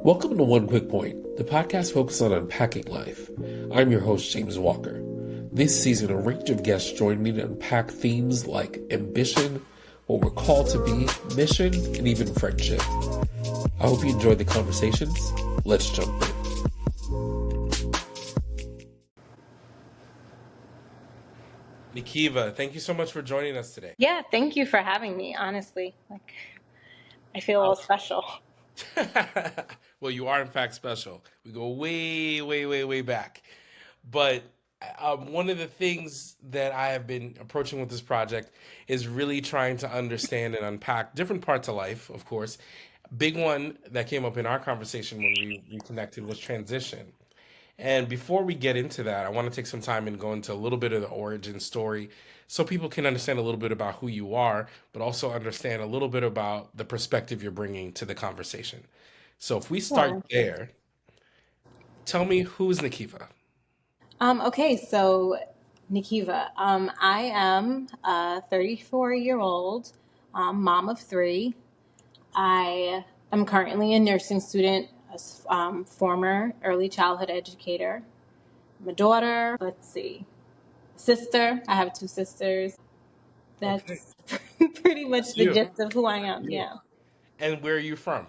Welcome to One Quick Point, the podcast focused on unpacking life. I'm your host, James Walker. This season, a range of guests join me to unpack themes like ambition, what we're called to be, mission, and even friendship. I hope you enjoyed the conversations. Let's jump in. Nikeiva, thank you so much for joining us today. Yeah, thank you for having me, honestly. I feel all special. Well, you are in fact special. We go way back. But one of the things that I have been approaching with this project is really trying to understand and unpack different parts of life, of course. Big one that came up in our conversation when we reconnected was transition. And before we get into that, I want to take some time and go into a little bit of the origin story so people can understand a little bit about who you are, but also understand a little bit about the perspective you're bringing to the conversation. So if we start there, tell me, who's Nikeiva? Okay, so Nikeiva, I am a 34-year-old mom of three. I am currently a nursing student, a former early childhood educator. I'm a daughter, sister. I have two sisters. Okay. That's pretty much the You. gist of who I am, You. yeah. And where are you from?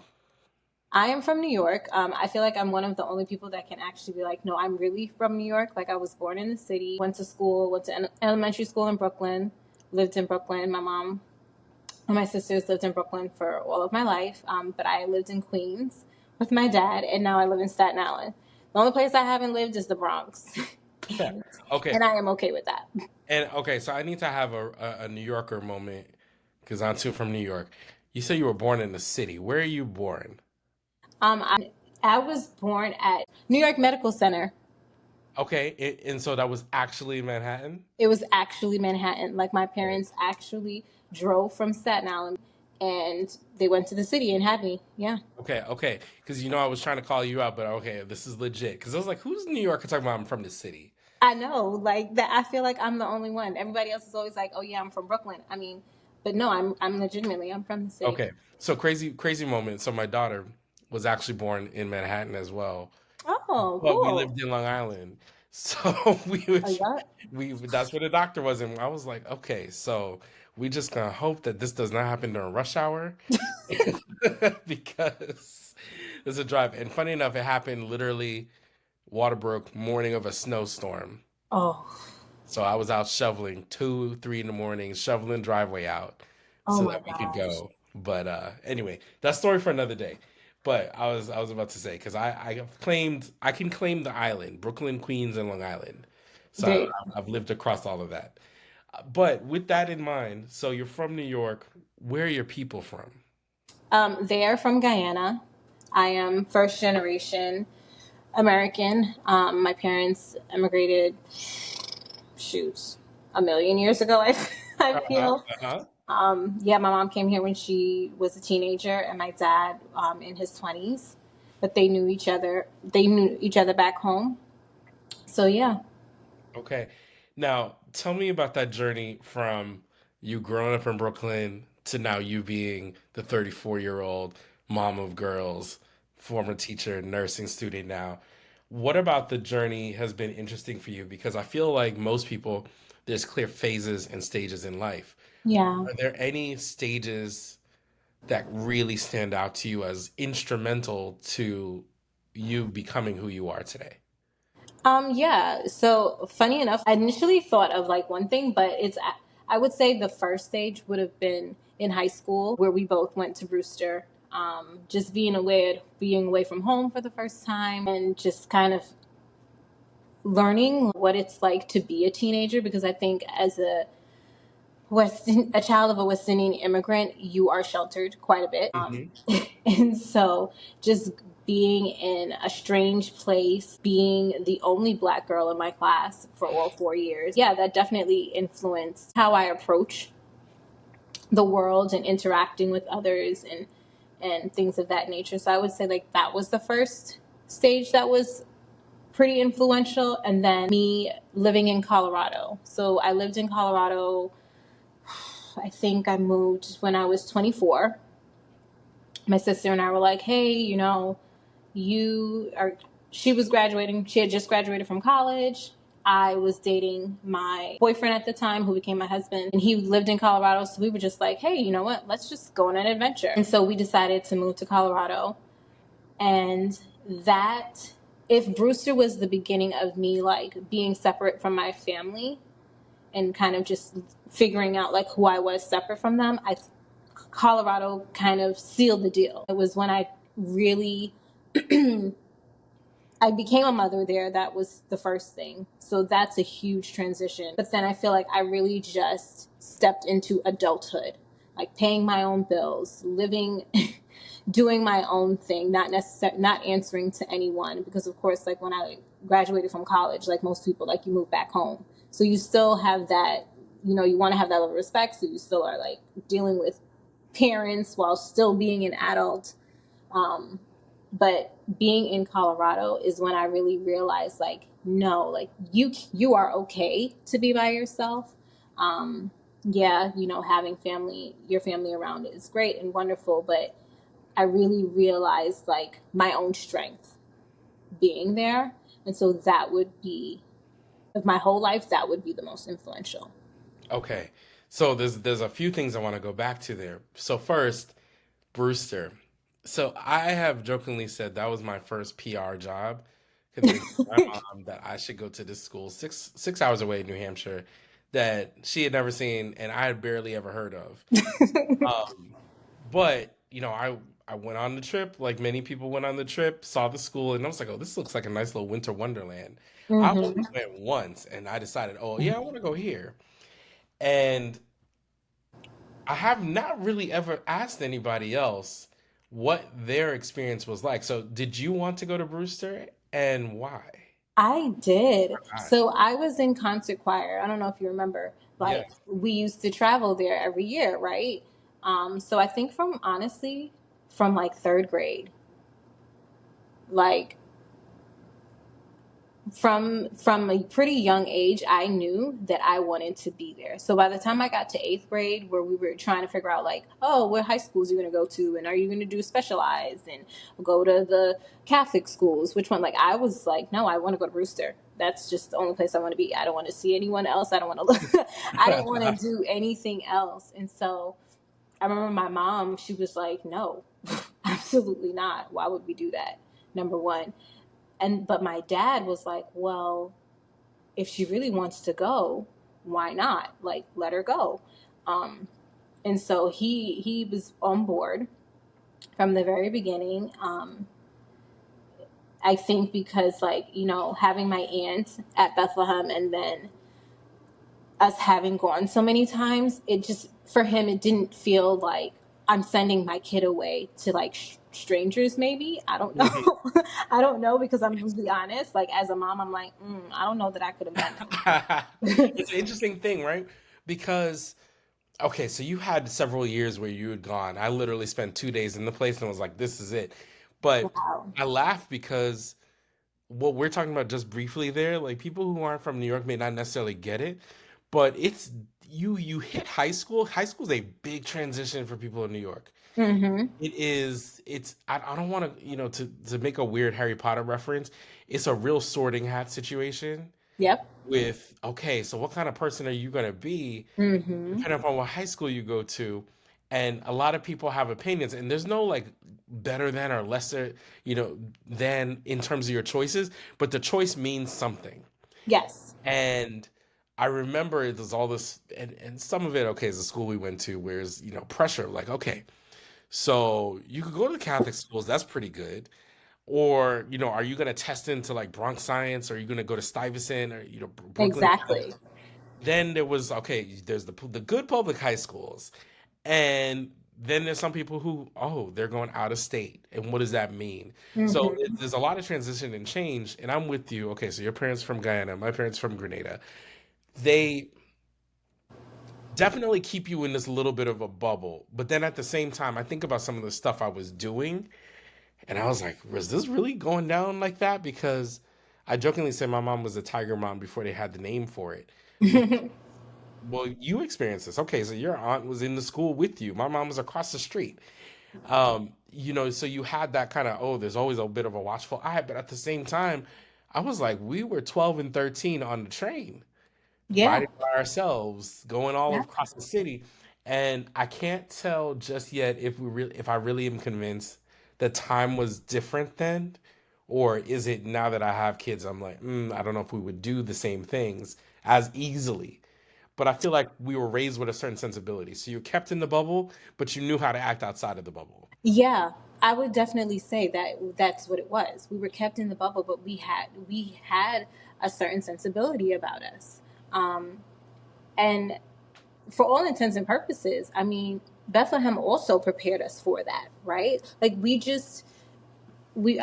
I am from New York. I feel like I'm one of the only people that can actually be like, no, I'm really from New York. Like, I was born in the city, went to school, went to elementary school in Brooklyn, lived in Brooklyn. My mom and my sisters lived in Brooklyn for all of my life. But I lived in Queens with my dad, and now I live in Staten Island. The only place I haven't lived is the Bronx. Yeah. Okay. And I am okay with that. And okay, so I need to have a New Yorker moment because I'm too from New York. You say you were born in the city. Where are you born? I was born at New York Medical Center. Okay, and so that was actually Manhattan? It was actually Manhattan. Like, my Okay, parents actually drove from Staten Island and they went to the city and had me. Yeah. okay. Because I was trying to call you out, but okay, this is legit. Because I was like, who's New Yorker talking about I'm from the city? I know, like that. I feel like I'm the only one. Everybody else is always like, "Oh yeah, I'm from Brooklyn." I mean, but no, I'm legitimately I'm from the city. Okay, so crazy moment. So my daughter was actually born in Manhattan as well, Oh, but we cool. lived in Long Island. So we would Oh yeah. that's where the doctor was, and I was like, okay, so we just gonna hope that this does not happen during rush hour because there's a drive. And funny enough, it happened literally Waterbrook morning of a snowstorm. Oh, So I was out shoveling 2, 3 in the morning, shoveling driveway out oh so my that we could gosh. go. But anyway, that story for another day. But I was about to say because I can claim the island, Brooklyn, Queens, and Long Island. So They I've lived across all of that. But with that in mind, so you're from New York. Where are your people from? they are from Guyana. I am first generation American. My parents immigrated, shoot, a million years ago. I Uh-huh. feel. Uh-huh. Yeah, my mom came here when she was a teenager, and my dad in his 20s. But they knew each other. They knew each other back home. So yeah. Okay. Now, tell me about that journey from you growing up in Brooklyn to now you being the 34-year-old mom of girls, former teacher, nursing student now. What about the journey has been interesting for you? Because I feel like most people, there's clear phases and stages in life. Yeah. Are there any stages that really stand out to you as instrumental to you becoming who you are today? Yeah. So funny enough, I initially thought of like one thing, but I would say the first stage would have been in high school where we both went to Brewster. Just being away from home for the first time and just kind of learning what it's like to be a teenager because I think as a child of a West Indian immigrant, you are sheltered quite a bit. Hmm. And so just being in a strange place, being the only Black girl in my class for all 4 years, yeah, that definitely influenced how I approach the world and interacting with others and things of that nature. So I would say like that was the first stage that was pretty influential. And then me living in Colorado. So I lived in Colorado. I think I moved when I was 24. My sister and I were like, hey, you are, she was graduating, she had just graduated from college. I was dating my boyfriend at the time, who became my husband, and he lived in Colorado. So we were just like, hey, you know what? Let's just go on an adventure. And so we decided to move to Colorado. And that, if Brewster was the beginning of me like being separate from my family and kind of just figuring out like who I was separate from them, Colorado kind of sealed the deal. It was when I really I became a mother there. That was the first thing. So that's a huge transition. But then I feel like I really just stepped into adulthood, like paying my own bills, living, doing my own thing, not answering to anyone. Because of course, like when I graduated from college, like most people, like you move back home. So you still have that, you know, you want to have that level of respect. So you still are like dealing with parents while still being an adult. Um, but being in Colorado is when I really realized, like, no, like you are okay to be by yourself. Yeah, you know, having your family around is great and wonderful, but I really realized like my own strength being there, and so that would be, of my whole life, that would be the most influential. Okay. So there's a few things I want to go back to there. So first, Brewster. So I have jokingly said that was my first PR job, convincing my mom that I should go to this school six hours away in New Hampshire that she had never seen and I had barely ever heard of. Um, but you know, I went on the trip like many people went on the trip, saw the school, and I was like, oh, this looks like a nice little winter wonderland. I only Hmm. went once, and I decided, oh yeah, I want to go here. And I have not really ever asked anybody else what their experience was like. So, did you want to go to Brewster and why? I did. Gosh. So I was in concert choir. I don't know if you remember. Like Yes. we used to travel there every year, right? So I think from honestly, from like third grade, like from a pretty young age, I knew that I wanted to be there. So by the time I got to eighth grade, where we were trying to figure out like, oh, what high schools are you going to go to, and are you going to do specialized and go to the Catholic schools? Which one? Like I was like, no, I want to go to Brewster. That's just the only place I want to be. I don't want to see anyone else. I don't want to look. I didn't want to do anything else. And so I remember my mom. She was like, no, absolutely not. Why would we do that? Number one. And but my dad was like, well, if she really wants to go, why not? Like, let her go. Um, and so he was on board from the very beginning. I think because like you know having my aunt at Bethlehem and then us having gone so many times, it just for him it didn't feel like I'm sending my kid away to like strangers. Maybe I don't know. I don't know because I'm gonna be honest. Like as a mom, I'm like, I don't know that I could have done It's that. an interesting thing, right? Because okay, so you had several years where you had gone. I literally spent 2 days in the place and was like, this is it. But Wow. I laugh because what we're talking about just briefly there, like people who aren't from New York may not necessarily get it, but it's you hit high school. High school is a big transition for people in New York. Mm-hmm. I don't want to, to make a weird Harry Potter reference. It's a real sorting hat situation Yep. with, okay, so what kind of person are you going to be Mm-hmm. depending upon what high school you go to? And a lot of people have opinions, and there's no like better than or lesser, than in terms of your choices, but the choice means something. Yes. And I remember there's all this, and some of it, okay, is the school we went to, where's, pressure, like, okay, so you could go to the Catholic schools, that's pretty good. Or, are you going to test into like Bronx Science? Or are you going to go to Stuyvesant or, Brooklyn College? Exactly. Then there was, okay, there's the good public high schools. And then there's some people who, oh, they're going out of state. And what does that mean? So Mm-hmm. there's a lot of transition and change. And I'm with you. Okay, so your parents from Guyana, my parents from Grenada. They definitely keep you in this little bit of a bubble. But then at the same time, I think about some of the stuff I was doing. And I was like, was this really going down like that? Because I jokingly said my mom was a tiger mom before they had the name for it. Because, well, you experienced this. Okay, so your aunt was in the school with you. My mom was across the street. So you had that kind of, oh, there's always a bit of a watchful eye, but at the same time, I was like, we were 12 and 13 on the train, Yeah. riding by ourselves, going all Yeah. across the city. And I can't tell just yet if I really am convinced that time was different then, or is it now that I have kids, I'm like, I don't know if we would do the same things as easily. But I feel like we were raised with a certain sensibility. So you're kept in the bubble, but you knew how to act outside of the bubble. Yeah, I would definitely say that that's what it was. We were kept in the bubble, but we had a certain sensibility about us. Um, and for all intents and purposes, I mean, Bethlehem also prepared us for that, right? Like I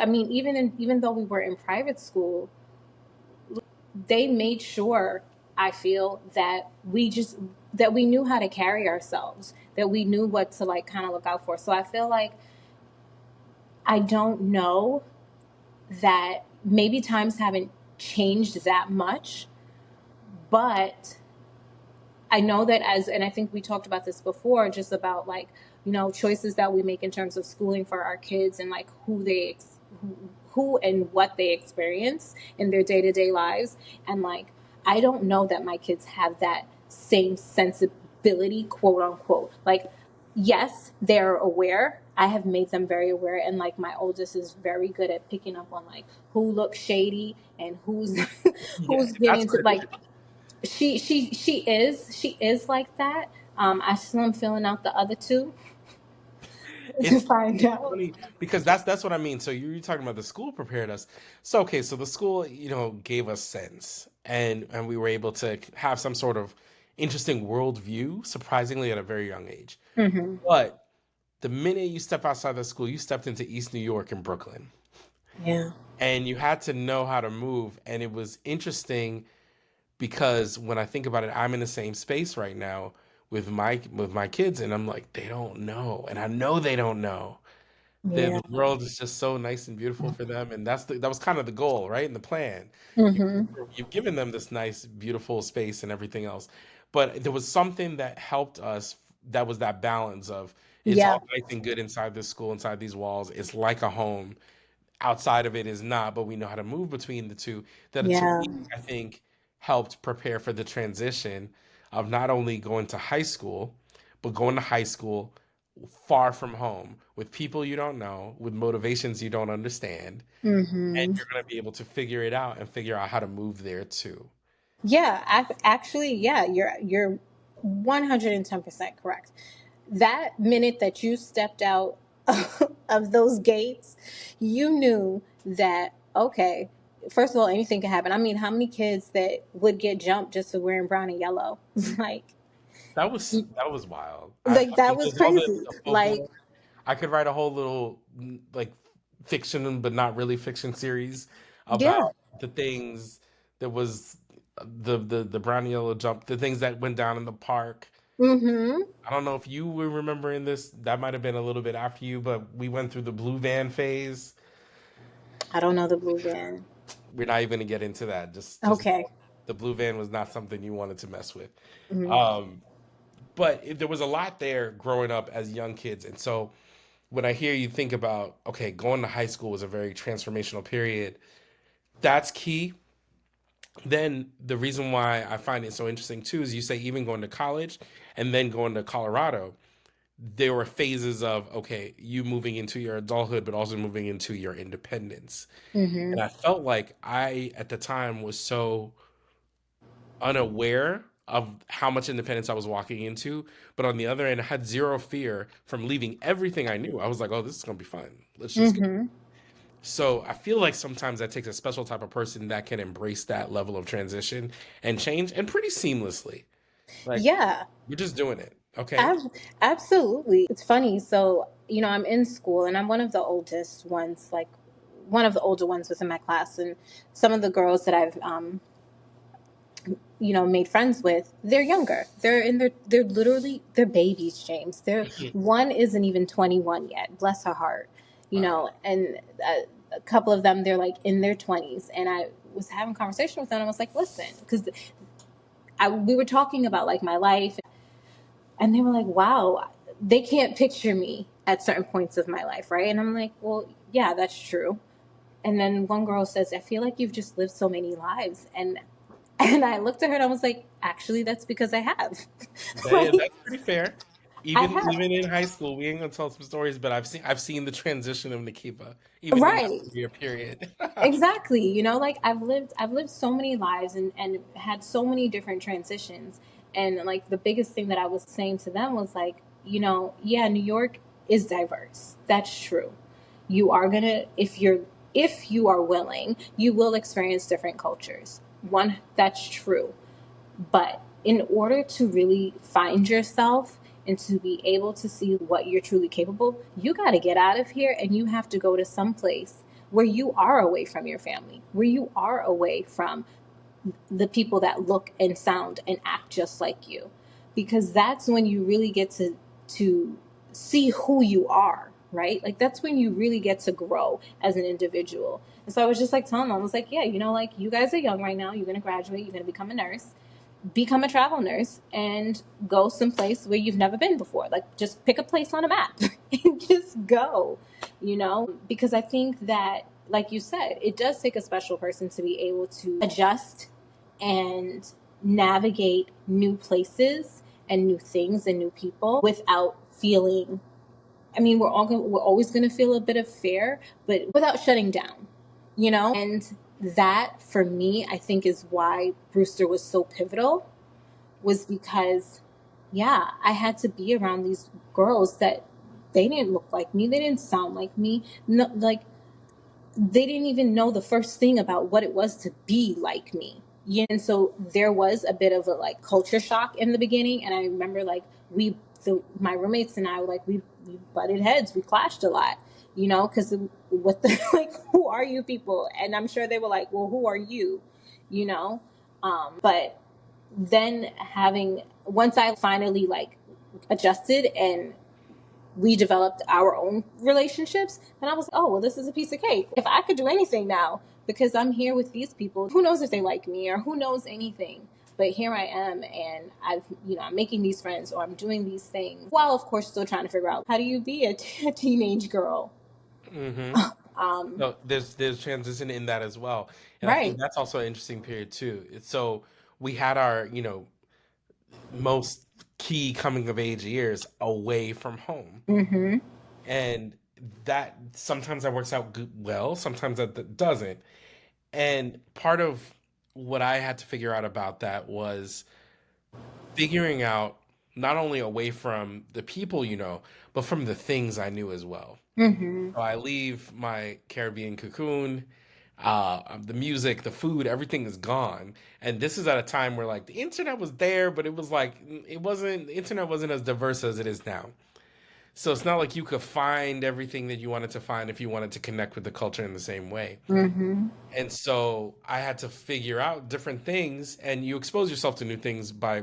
mean, even though we were in private school, they made sure, I feel, that we knew how to carry ourselves, that we knew what to like kind of look out for. So I feel like I don't know that maybe times haven't changed that much, but I know that and I think we talked about this before, just about like, choices that we make in terms of schooling for our kids and like who and what they experience in their day-to-day lives. And like, I don't know that my kids have that same sensibility, quote unquote. Like, yes, they're aware. I have made them very aware, and like my oldest is very good at picking up on like who looks shady and who's Yeah, who's that's getting to good. like she is like that. I still am filling out the other two to It's find out. funny because that's what I mean. So you're talking about the school prepared us. So okay, so the school, gave us sense, and we were able to have some sort of interesting worldview, surprisingly at a very young age. Hmm. But the minute you step outside the school, you stepped into East New York and Brooklyn, Yeah. and you had to know how to move. And it was interesting because when I think about it, I'm in the same space right now with my kids, and I'm like, they don't know, and I know they don't know. The Yeah. world is just so nice and beautiful for them, and that was kind of the goal, right? And the plan. You, Hmm. you've given them this nice, beautiful space and everything else, but there was something that helped us. That was that balance of it's Yeah. all nice and good inside this school, inside these walls. It's like a home. Outside of it is not, but we know how to move between the two. That to Yeah. me, I think helped prepare for the transition of not only going to high school, but going to high school far from home with people you don't know, with motivations you don't understand, and Hmm. you're going to be able to figure it out and figure out how to move there too. Yeah. Actually, yeah, you're 110% correct. That minute that you stepped out of those gates, you knew that, okay, first of all, anything can happen. I mean, how many kids that would get jumped just for wearing brown and yellow? like, That was wild. I like that mean, was there's all crazy. the Like, folklore. I could write a whole little like fiction, but not really fiction series yeah. about the things that was the brown and yellow jump, the things that went down in the park. Mm-hmm. I don't know if you were remembering this. That might have been a little bit after you, but we went through the blue van phase. I don't know the blue van. We're not even gonna get into that. Just Okay. the blue van was not something you wanted to mess with. Hmm. Um, but there was a lot there growing up as young kids, and so when I hear you think about, okay, going to high school was a very transformational period, that's key. Then the reason why I find it so interesting too is you say even going to college and then going to Colorado, there were phases of, okay, you moving into your adulthood, but also moving into your independence. Hmm. And I felt like I, at the time, was so unaware of how much independence I was walking into. But on the other end, I had zero fear from leaving everything I knew. I was like, oh, this is going to be fun. Let's just go. Hmm. So I feel like sometimes that takes a special type of person that can embrace that level of transition and change and pretty seamlessly. Like, Yeah. we're just doing it. Okay. Ab- Absolutely. It's funny. So, I'm in school and I'm one of the oldest ones, like one of the older ones within my class. And some of the girls that I've, made friends with, they're younger. They're literally, they're babies, James. One isn't even 21 yet. Bless her heart. Wow. And a couple of them, they're like in their 20s. And I was having a conversation with them. And I was like, listen, because we were talking about like my life, and they were like, wow, they can't picture me at certain points of my life, right? And I'm like, well, yeah, that's true. And then one girl says, I feel like you've just lived so many lives. And I looked at her and I was like, actually, that's because I have. Yeah, Like, that's pretty fair. I Even have. in high school, we ain't gonna tell some stories, but I've seen the transition of Nikeiva, even in that Right. year period. Exactly. Like I've lived so many lives and had so many different transitions. And like the biggest thing that I was saying to them was like, yeah, New York is diverse. That's true. You are gonna if you are willing, you will experience different cultures. One, that's true. But in order to really find yourself and to be able to see what you're truly capable, you got to get out of here and you have to go to some place where you are away from your family, where you are away from the people that look and sound and act just like you. Because that's when you really get to see who you are, right? Like that's when you really get to grow as an individual. And so I was just like telling them, I was like, yeah, like you guys are young right now. You're going to graduate, you're going to become a nurse, become a travel nurse and go someplace where you've never been before. Like just pick a place on a map and just go, because I think that, like you said, it does take a special person to be able to adjust and navigate new places and new things and new people without feeling, I mean, we're always going to feel a bit of fear, but without shutting down, And that for me, I think is why Brewster was so pivotal, was because, yeah, I had to be around these girls that they didn't look like me. They didn't sound like me. No, like they didn't even know the first thing about what it was to be like me. And so there was a bit of a like culture shock in the beginning. And I remember like my roommates and I were like, we butted heads. We clashed a lot, because what the, like, who are you people? And I'm sure they were like, well, who are you? You know? But then once I finally like adjusted and we developed our own relationships, and I was like, oh, well, this is a piece of cake. If I could do anything now, because I'm here with these people, who knows if they like me or who knows anything. But here I am, and I'm making these friends or I'm doing these things while, of course, still trying to figure out how do you be a teenage girl. Hmm. Um, No, there's transition in that as well, and I think right. that's also an interesting period too. So we had our most key coming of age years away from home, Mm-hmm. and that sometimes that works out well, sometimes that doesn't. And part of what I had to figure out about that was figuring out not only away from the people but from the things I knew as well. Mm-hmm. So I leave my Caribbean cocoon, the music, the food, everything is gone. And this is at a time where like the internet was there, but it was like the internet wasn't as diverse as it is now. So it's not like you could find everything that you wanted to find if you wanted to connect with the culture in the same way. Mm-hmm. And so I had to figure out different things, and you expose yourself to new things by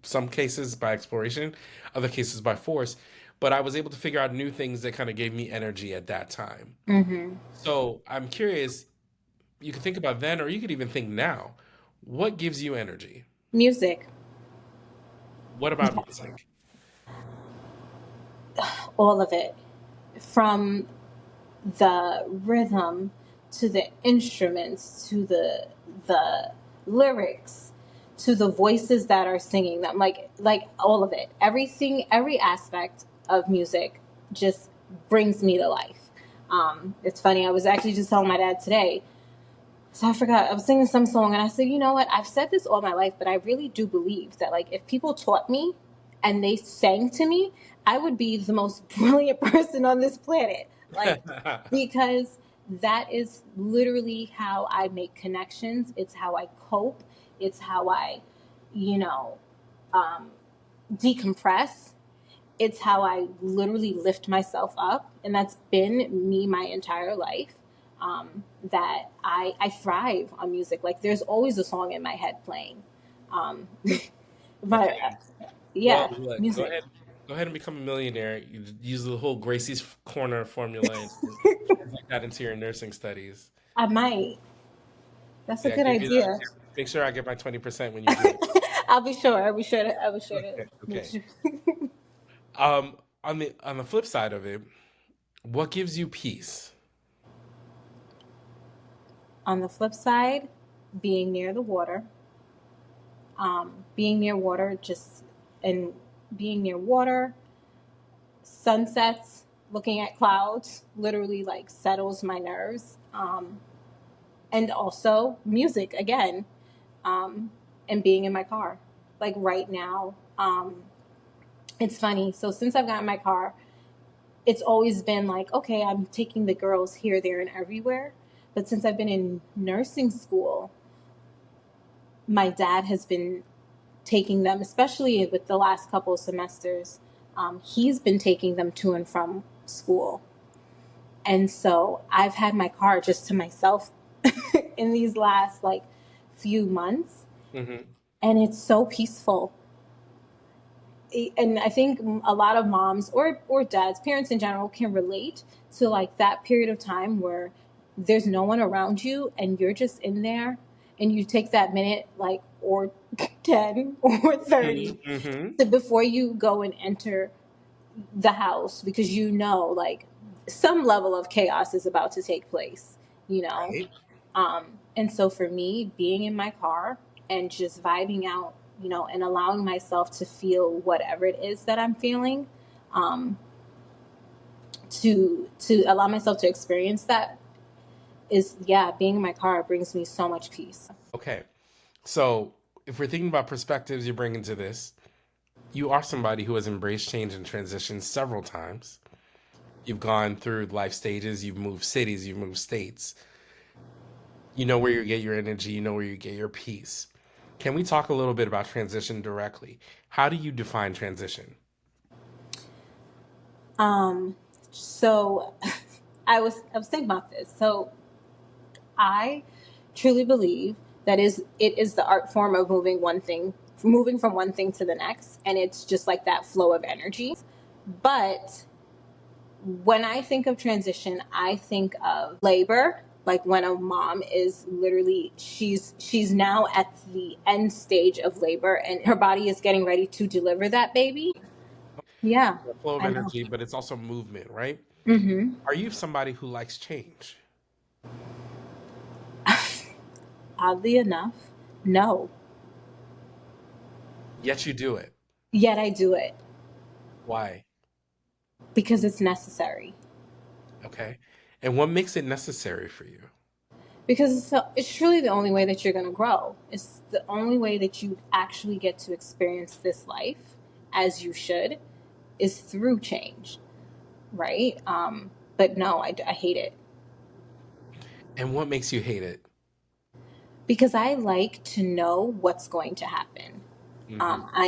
some cases by exploration, other cases by force. But I was able to figure out new things that kind of gave me energy at that time. Mm-hmm. So I'm curious, you could think about then, or you could even think now, what gives you energy? Music. What about music? All of it. From the rhythm to the instruments to the lyrics to the voices that are singing them, like all of it, every aspect of music just brings me to life. It's funny, I was actually just telling my dad today, so I forgot, I was singing some song and I said, you know what, I've said this all my life, but I really do believe that like if people taught me and they sang to me, I would be the most brilliant person on this planet. Like, because that is literally how I make connections. It's how I cope. It's how I, you know, um, decompress. It's how I literally lift myself up. And that's been me my entire life. That I thrive on music. Like, there's always a song in my head playing. Um, but Okay. Well, yeah, look, music. go ahead and become a millionaire. You use the whole Gracie's Corner formula and translate that into your nursing studies. I might. That's a Yeah, good give you that. idea. Make sure I get my 20% when you do it. I'll be sure. I'll be sure to Okay, make okay. sure. Um, on the flip side of it, what gives you peace? On the flip side, being near the water, being near water, just and being near water, sunsets, looking at clouds, literally like settles my nerves. And also music again, and being in my car. Like right now, it's funny. So since I've gotten my car, it's always been like, okay, I'm taking the girls here, there, and everywhere. But since I've been in nursing school, my dad has been taking them, especially with the last couple of semesters. He's been taking them to and from school. And so I've had my car just to myself in these last like few months. Hmm. And it's so peaceful. And I think a lot of moms or dads, parents in general, can relate to like that period of time where there's no one around you and you're just in there, and you take that minute like or 10 or 30 Hmm. to before you go and enter the house, because you know like some level of chaos is about to take place, you know. Right. And so for me, being in my car and just vibing out, you know, and allowing myself to feel whatever it is that I'm feeling, um, to allow myself to experience that is, yeah, being in my car brings me so much peace. Okay. So if we're thinking about perspectives you bring into this, you are somebody who has embraced change and transition several times. You've gone through life stages, you've moved cities, you've moved states. You know where you get your energy, you know where you get your peace. Can we talk a little bit about transition directly? How do you define transition? Um, so I was thinking about this. So I truly believe that is it is the art form of moving from one thing to the next, and it's just like that flow of energy. But when I think of transition, I think of labor, like when a mom is literally she's now at the end stage of labor and her body is getting ready to deliver that baby. Yeah, A flow of I know. energy, but it's also movement, right? Mm-hmm. Are you somebody who likes change? Oddly enough, no. Yet you do it. Yet I do it Why? because it's necessary. Okay. And what makes it necessary for you? Because it's truly the only way that you're going to grow. It's the only way that you actually get to experience this life as you should, is through change, right? But no, I hate it And what makes you hate it? because I like to know what's going to happen. Hmm. I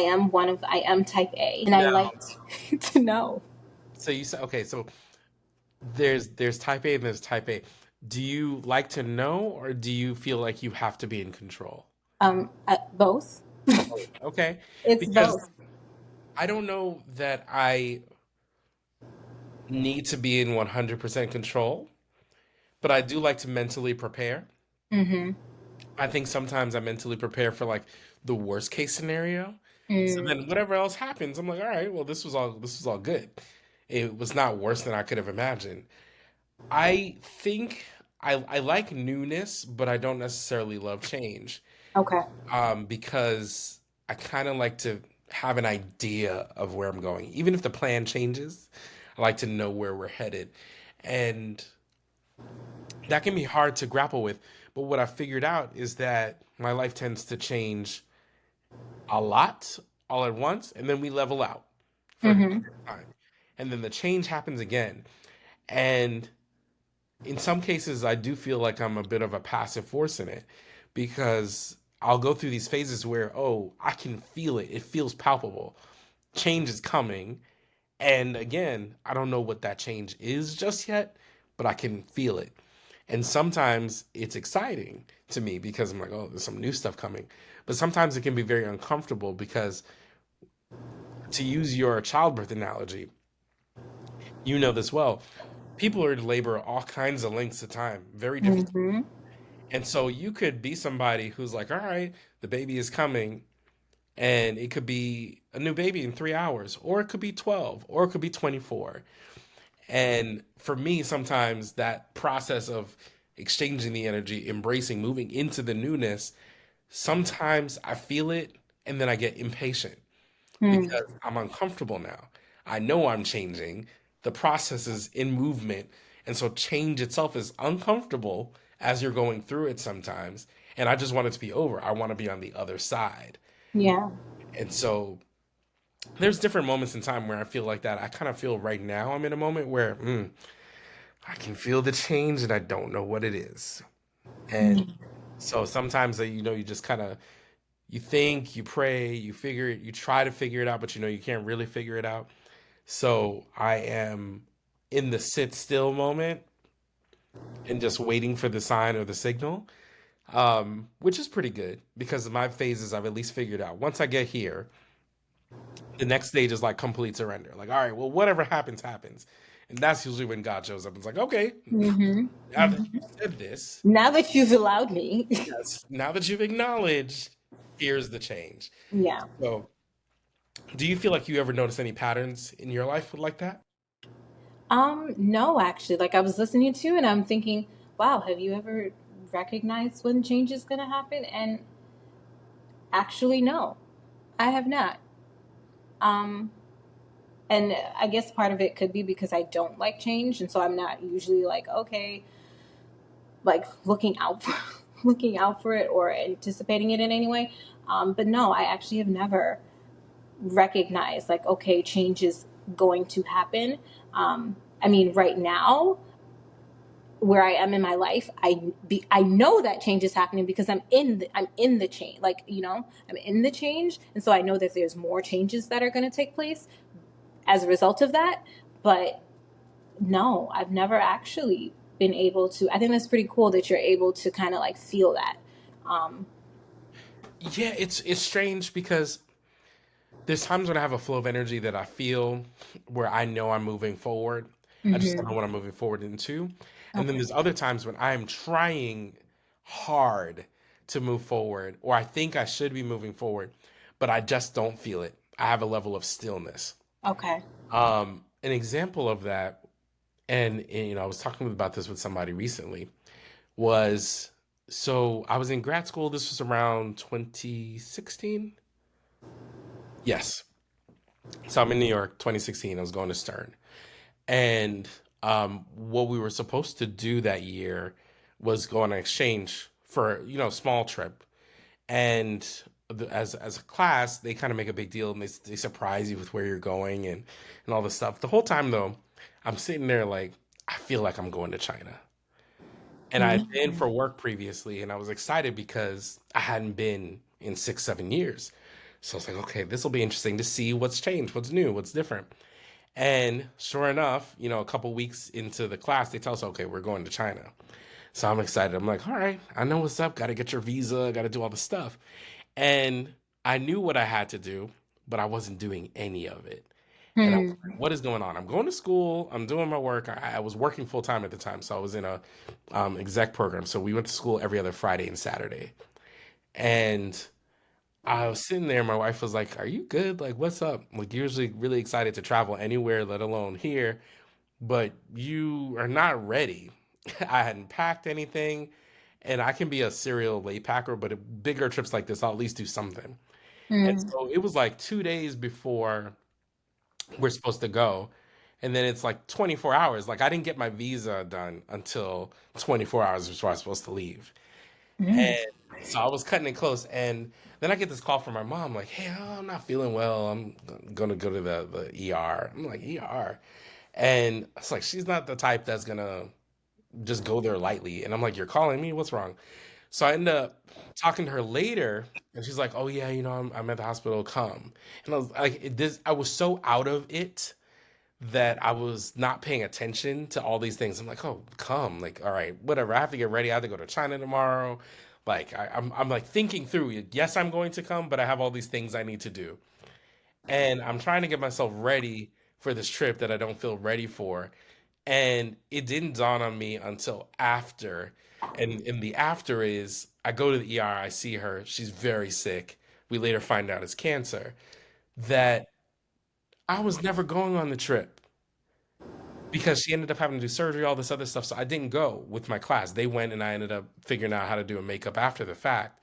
am type A, and I Now, like to know. so you said okay, so there's type A and there's type A. Do you like to know or do you feel like you have to be in control? Both. Both. Okay. It's Because both. I don't know that I need to be in 100% control, but I do like to mentally prepare. Mm-hmm. I think sometimes I mentally prepare for like the worst case scenario. So Mm, then whatever else happens, I'm like, all right, well this was all good. It was not worse than I could have imagined. I think I like newness, but I don't necessarily love change. okay. Because I kind of like to have an idea of where I'm going. Even if the plan changes, I like to know where we're headed. And that can be hard to grapple with. But what I figured out is that my life tends to change a lot all at once, and then we level out for a good Mm-hmm. period of time. And then the change happens again. And in some cases, I do feel like I'm a bit of a passive force in it because I'll go through these phases where, oh, I can feel it. It feels palpable. Change is coming. And again, I don't know what that change is just yet, but I can feel it. And sometimes it's exciting to me because I'm like, oh, there's some new stuff coming. But sometimes it can be very uncomfortable because, to use your childbirth analogy, you know this well, people are in labor all kinds of lengths of time, very different. Mm-hmm. And so you could be somebody who's like, all right, the baby is coming, and it could be a new baby in 3 hours, or it could be 12, or it could be 24. And for me, sometimes that process of exchanging the energy, embracing, moving into the newness, sometimes I feel it and then I get impatient Hmm. because I'm uncomfortable now. I know I'm changing. The process is in movement. And so change itself is uncomfortable as you're going through it sometimes. And I just want it to be over. I want to be on the other side. Yeah. And so there's different moments in time where I feel like that. I kind of feel right now I'm in a moment where I can feel the change and I don't know what it is. And Hmm. so sometimes you just kind of you think, you pray, you try to figure it out, but you can't really figure it out. So I am in the sit still moment and just waiting for the sign or the signal, which is pretty good because my phases I've at least figured out. Once I get here, the next stage is like complete surrender. Like, all right, well, whatever happens, happens. And that's usually when God shows up. It's like, okay, Hmm. now that you said this, Now that you've allowed me. yes, now that you've acknowledged, here's the change. Yeah. So, do you feel like you ever notice any patterns in your life like that? No, actually. Like I was listening to and I'm thinking, wow, have you ever recognized when change is gonna happen? And actually no, I have not. Um and I guess part of it could be because I don't like change, and so I'm not usually like, okay, like looking out for looking out for it or anticipating it in any way. But no, I actually have never recognized like, okay, change is going to happen. I mean, right now, where I am in my life, I know that change is happening because I'm in the change. Like, I'm in the change, and so I know that there's more changes that are going to take place as a result of that. But no, I've never actually been able to. I think that's pretty cool that you're able to kind of like feel that. Um, Yeah, it's strange because there's times when I have a flow of energy that I feel where I know I'm moving forward. I just don't know mhm. what I'm moving forward into. And then Okay. there's other times when I am trying hard to move forward, or I think I should be moving forward, but I just don't feel it. I have a level of stillness. Okay. An example of that, and I was talking about this with somebody recently, was so I was in grad school. This was around 2016. Yes. So I'm in New York, 2016. I was going to Stern. And what we were supposed to do that year was go on an exchange for, small trip. And as a class, they kind of make a big deal and they surprise you with where you're going and all this stuff. The whole time, though, I'm sitting there like, I feel like I'm going to China. And I'd been Mhm. for work previously, and I was excited because I hadn't been in 6, 7 years. So I was like, okay, this will be interesting to see what's changed, what's new, what's different. And sure enough, a couple weeks into the class, they tell us, okay, we're going to China. So I'm excited. I'm like, all right, I know what's up. Got to get your visa, got to do all the stuff. And I knew what I had to do, but I wasn't doing any of it. And I was Hmm. like, what is going on? I'm going to school. I'm doing my work. I was working full time at the time. So I was in a exec program. So we went to school every other Friday and Saturday. And I was sitting there. My wife was like, are you good? Like, what's up? Like, usually really excited to travel anywhere, let alone here, but you are not ready. I hadn't packed anything, and I can be a serial late packer, but at bigger trips like this, I'll at least do something. And Hmm. so it was like 2 days before we're supposed to go, and then it's like 24 hours. Like I didn't get my visa done until 24 hours before I was supposed to leave. Hmm. And so I was cutting it close, and then I get this call from my mom, like, "Hey, I'm not feeling well. I'm gonna go to the ER." I'm like, "ER?" And it's like she's not the type that's gonna just go there lightly. And I'm like, "You're calling me? What's wrong?" So I end up talking to her later, and she's like, "Oh yeah, I'm at the hospital. Come." And I was like, I was so out of it that I was not paying attention to all these things. I'm like, "Oh, come!" Like, all right, whatever. I have to get ready. I have to go to China tomorrow. Like, I'm like thinking through. Yes, I'm going to come, but I have all these things I need to do, and I'm trying to get myself ready for this trip that I don't feel ready for. And it didn't dawn on me until after. And the after is I go to the ER, I see her, she's very sick. We later find out it's cancer. that I was never going on the trip because she ended up having to do surgery, all this other stuff. So I didn't go with my class. They went and I ended up figuring out how to do a makeup after the fact.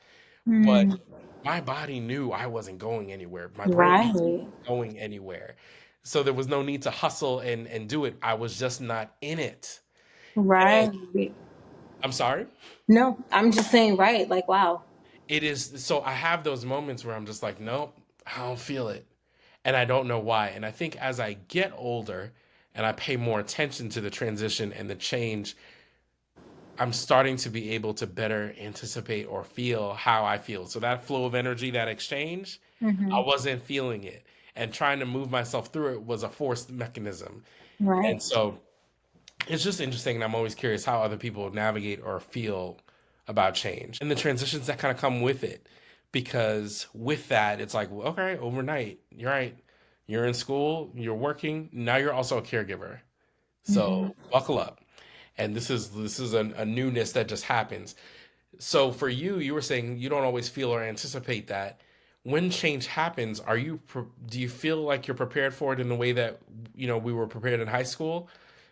But Mm, my body knew I wasn't going anywhere. My brain right. going anywhere. So there was no need to hustle and do it. I was just not in it. And Right. I'm sorry. No, I'm just saying, right. Like, wow. It is so I have those moments where I'm just like, nope, I don't feel it. And I don't know why. And I think as I get older and I pay more attention to the transition and the change, I'm starting to be able to better anticipate or feel how I feel. So that flow of energy, that exchange, I Hmm. wasn't feeling it. And trying to move myself through it was a forced mechanism. And Right. so it's just interesting. And I'm always curious how other people navigate or feel about change and the transitions that kind of come with it. Because with that, it's like, well, okay, overnight, you're right. You're in school, you're working, now you're also a caregiver. Hmm. So buckle up. And this is a newness that just happens. So for you, you were saying you don't always feel or anticipate that. When change happens, do you feel like you're prepared for it in the way that we were prepared in high school?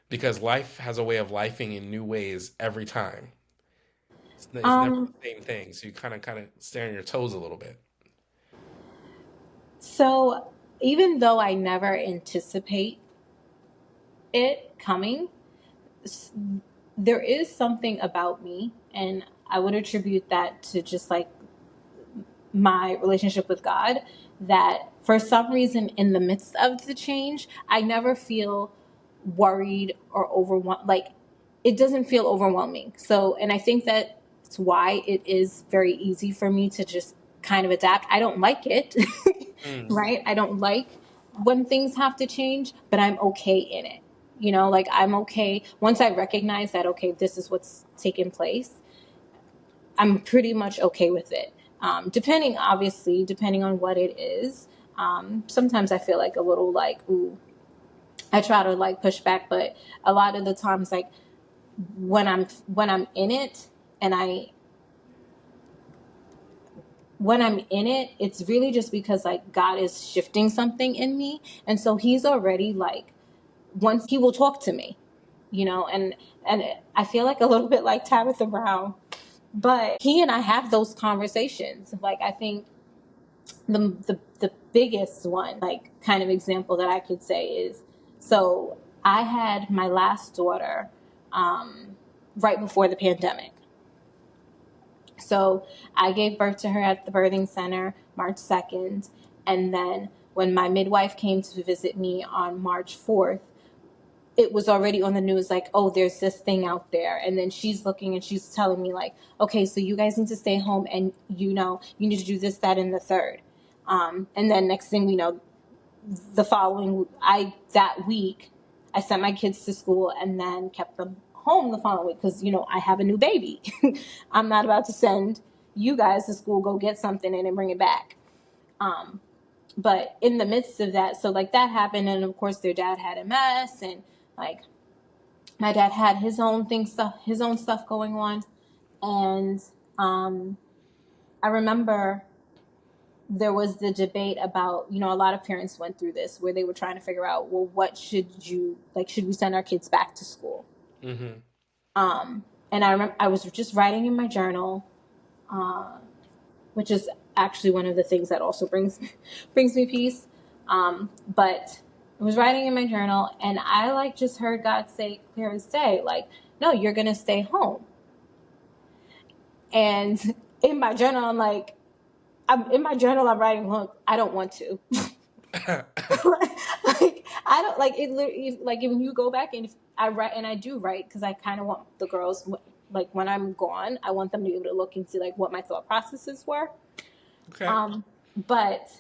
Because life has a way of lifing in new ways every time. It's never Um, the same thing. So you kind of stay on your toes a little bit. so even though I never anticipate it coming, s- there is something about me, and I would attribute that to just like my relationship with God, that for some reason in the midst of the change, I never feel worried or overwhelmed. Like, it doesn't feel overwhelming. So, and I think that's why it is very easy for me to just kind of adapt. I don't like it, Mm. right? I don't like when things have to change, but I'm okay in it. Like, I'm okay once I recognize that, okay, this is what's taking place. I'm pretty much okay with it. Depending on what it is. Sometimes I feel like a little like, ooh, I try to like push back, but a lot of the times, like when I'm in it, and I when I'm in it, it's really just because like God is shifting something in me, and so He's already like, once He will talk to me, and I feel like a little bit like Tabitha Brown, but He and I have those conversations. Like, I think the biggest one, like, kind of example that I could say is, so I had my last daughter right before the pandemic. So I gave birth to her at the birthing center March 2nd. And then when my midwife came to visit me on March 4th, it was already on the news, like, oh, there's this thing out there. And then she's looking and she's telling me, like, okay, so you guys need to stay home, and you need to do this, that, and the third. And then next thing we know, that week, I sent my kids to school and then kept them home the following week because, I have a new baby. I'm not about to send you guys to school, go get something and then bring it back. Um, but in the midst of that, so like that happened, and of course their dad had MS, and like my dad had his own stuff going on, and um, I remember there was the debate about, a lot of parents went through this where they were trying to figure out, well, what should we send our kids back to school? Hmm. Um, and I remember I was just writing in my journal, uh, which is actually one of the things that also brings me peace. But I was writing in my journal, and I like just heard God say clear as day, like, no, you're going to stay home. And in my journal, I'm writing, look, I don't want to. Like, I don't like it. Like, if you go back, and if I write, and I do write, because I kind of want the girls, like, when I'm gone, I want them to be able to look and see like what my thought processes were. Okay. But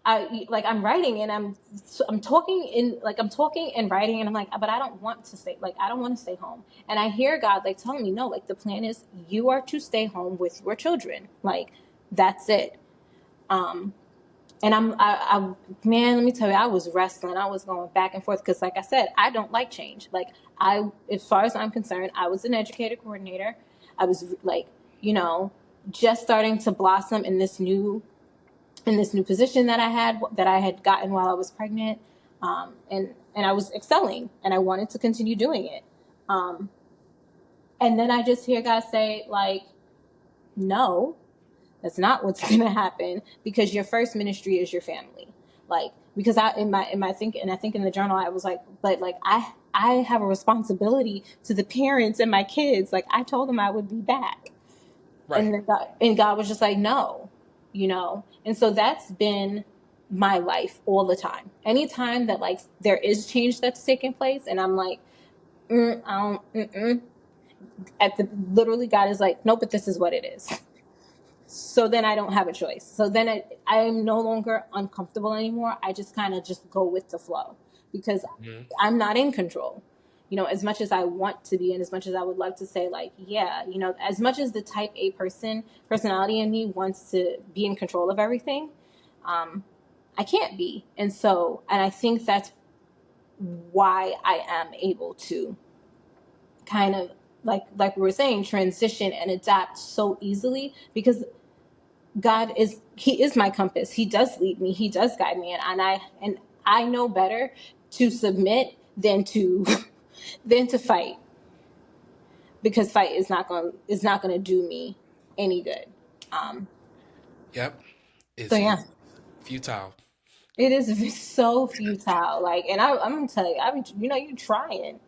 I'm writing, and I'm talking I'm talking and writing, and I'm like, but I don't want to stay. Like, I don't want to stay home. And I hear God like telling me, no, like, the plan is you are to stay home with your children. Like, that's it. Um, And man, let me tell you, I was wrestling. I was going back and forth because, like I said, I don't like change. Like, as far as I'm concerned, I was an educator coordinator. I was like, just starting to blossom in this new in this new position that I had gotten while I was pregnant. And I was excelling and I wanted to continue doing it. And then I just hear God say, like, no, that's not what's going to happen, because your first ministry is your family. Like, because in my thinking, and I think in the journal, I was like, but like, I have a responsibility to the parents and my kids. Like, I told them I would be back. Right. And then God was just like, no, you know? And so that's been my life all the time. Anytime that like there is change that's taking place and I'm like, I don't, literally God is like, no, but this is what it is. So then I don't have a choice. So then I'm no longer uncomfortable anymore. I just kind of just go with the flow, because Mhm. I'm not in control. You know, as much as I want to be, and as much as I would love to say, like, yeah, you know, as much as the type A personality in me wants to be in control of everything, I can't be. And I think that's why I am able to kind of, like we were saying, transition and adapt so easily, because He is my compass. He does lead me. He does guide me. And I know better to submit than to than to fight, because fight is not going to do me any good. Um, Yep. so It's yeah, futile. it is so futile. Like, and I'm gonna tell you, you know, you trying,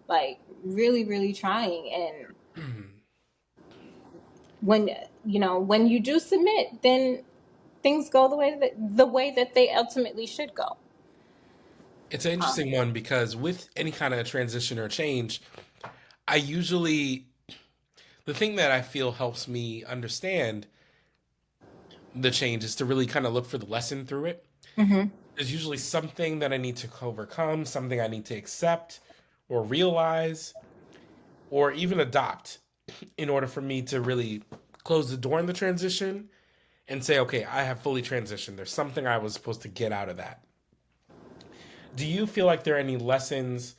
like really, really trying, and when when you do submit, then things go the way that they ultimately should go. It's an interesting one because with any kind of transition or change, I usually, the thing that I feel helps me understand the change is to really kind of look for the lesson through it. Hmm. There's usually something that I need to overcome, something I need to accept or realize or even adopt in order for me to really close the door in the transition and say, okay, I have fully transitioned. There's something I was supposed to get out of that. Do you feel like there are any lessons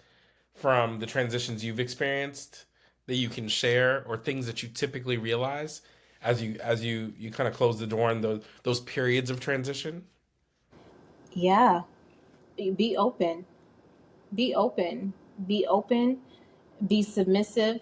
from the transitions you've experienced that you can share, or things that you typically realize as you kind of close the door on those periods of transition? Yeah, be open, be open, be open, be submissive,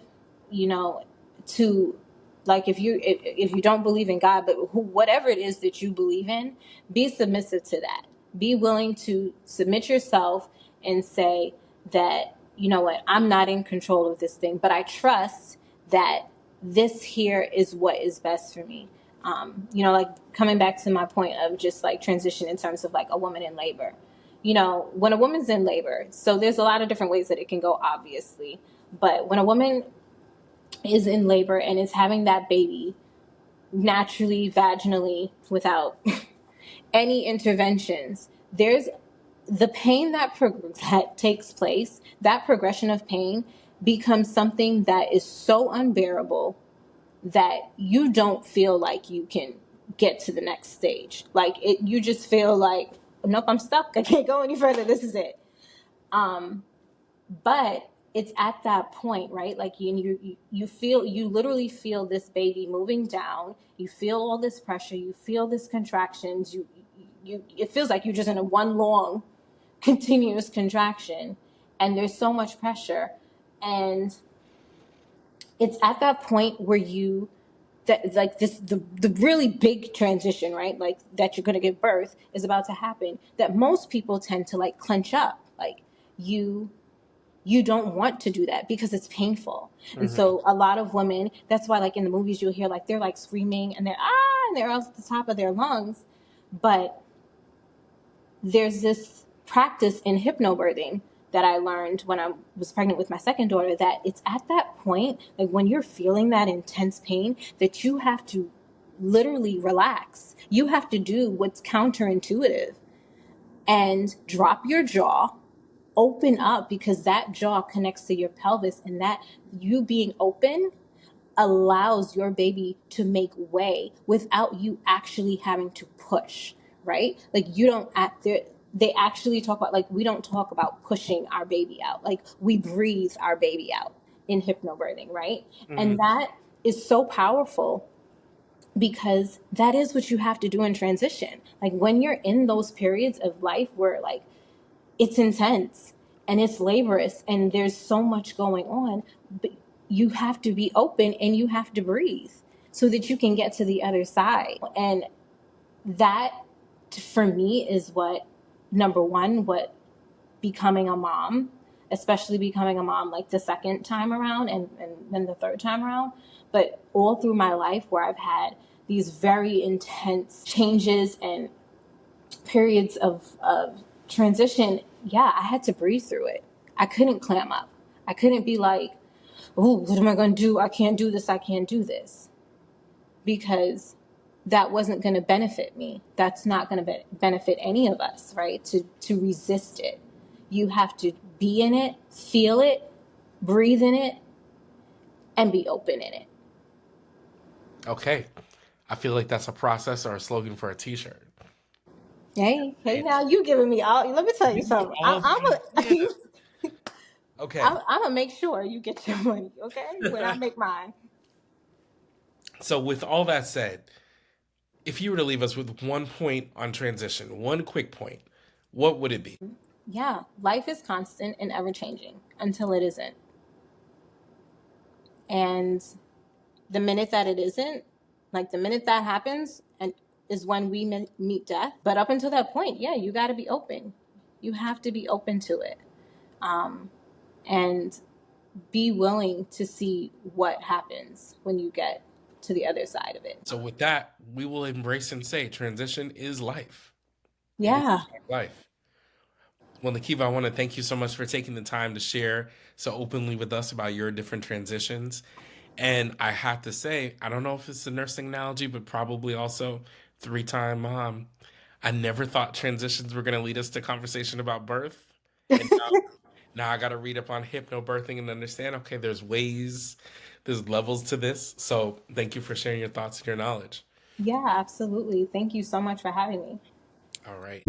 you know, to, like, if you don't believe in God, but whatever it is that you believe in, be submissive to that. Be willing to submit yourself and say that, you know what, I'm not in control of this thing, but I trust that this here is what is best for me. You know, like coming back to my point of just like transition in terms of like a woman in labor. You know, when a woman's in labor, so there's a lot of different ways that it can go, obviously. But when a woman is in labor and is having that baby naturally, vaginally, without any interventions, there's the pain that takes place. That progression of pain becomes something that is so unbearable that you don't feel like you can get to the next stage. Like you just feel like, nope, I'm stuck. I can't go any further. This is it. But it's at that point, right? Like you literally feel this baby moving down. You feel all this pressure. You feel this contractions. It feels like you're just in a one long continuous contraction, and there's so much pressure. And it's at that point where that like the really big transition, right? Like that you're going to give birth is about to happen, that most people tend to like clench up. Like you don't want to do that because it's painful. And Hmm. so a lot of women, that's why like in the movies you'll hear like they're like screaming and and they're at the top of their lungs. But there's this practice in hypnobirthing that I learned when I was pregnant with my second daughter, that it's at that point, like when you're feeling that intense pain, that you have to literally relax. You have to do what's counterintuitive and drop your jaw, open up, because that jaw connects to your pelvis, and that you being open allows your baby to make way without you actually having to push, right? Like you don't act there. They actually talk about, like, we don't talk about pushing our baby out. Like we breathe our baby out in hypnobirthing, right? Hmm. And that is so powerful, because that is what you have to do in transition. Like when you're in those periods of life where like it's intense and it's laborious and there's so much going on, but you have to be open and you have to breathe so that you can get to the other side. And that for me is what, number one, what becoming a mom, especially becoming a mom like the second time around and then the third time around, but all through my life where I've had these very intense changes and periods of transition, yeah, I had to breathe through it. I couldn't clam up. I couldn't be like, oh, what am I going to do? I can't do this. I can't do this. Because that wasn't going to benefit me. That's not going to benefit any of us, right? To resist it. You have to be in it, feel it, breathe in it, and be open in it. Okay. I feel like that's a process or a slogan for a t-shirt. Hey, Right? now you giving me all. Let me tell you Give me something. all the idea. Okay. I'm gonna make sure you get your money, okay? When I make mine. So with all that said, if you were to leave us with one point on transition, one quick point, what would it be? Yeah, life is constant and ever changing until it isn't. And the minute that it isn't, like the minute that happens, and is when we meet death. But up until that point, yeah, you got to be open. You have to be open to it, and be willing to see what happens when you get to the other side of it. So with that, we will embrace and say transition is life. It is Yeah, life. Well, Nikeiva, I want to thank you so much for taking the time to share so openly with us about your different transitions. And I have to say, I don't know if it's a nursing analogy, but probably also three-time mom. I never thought transitions were going to lead us to conversation about birth. And now I got to read up on hypnobirthing and understand, okay, there's levels to this. So thank you for sharing your thoughts and your knowledge. yeah, absolutely. Thank you so much for having me. All right.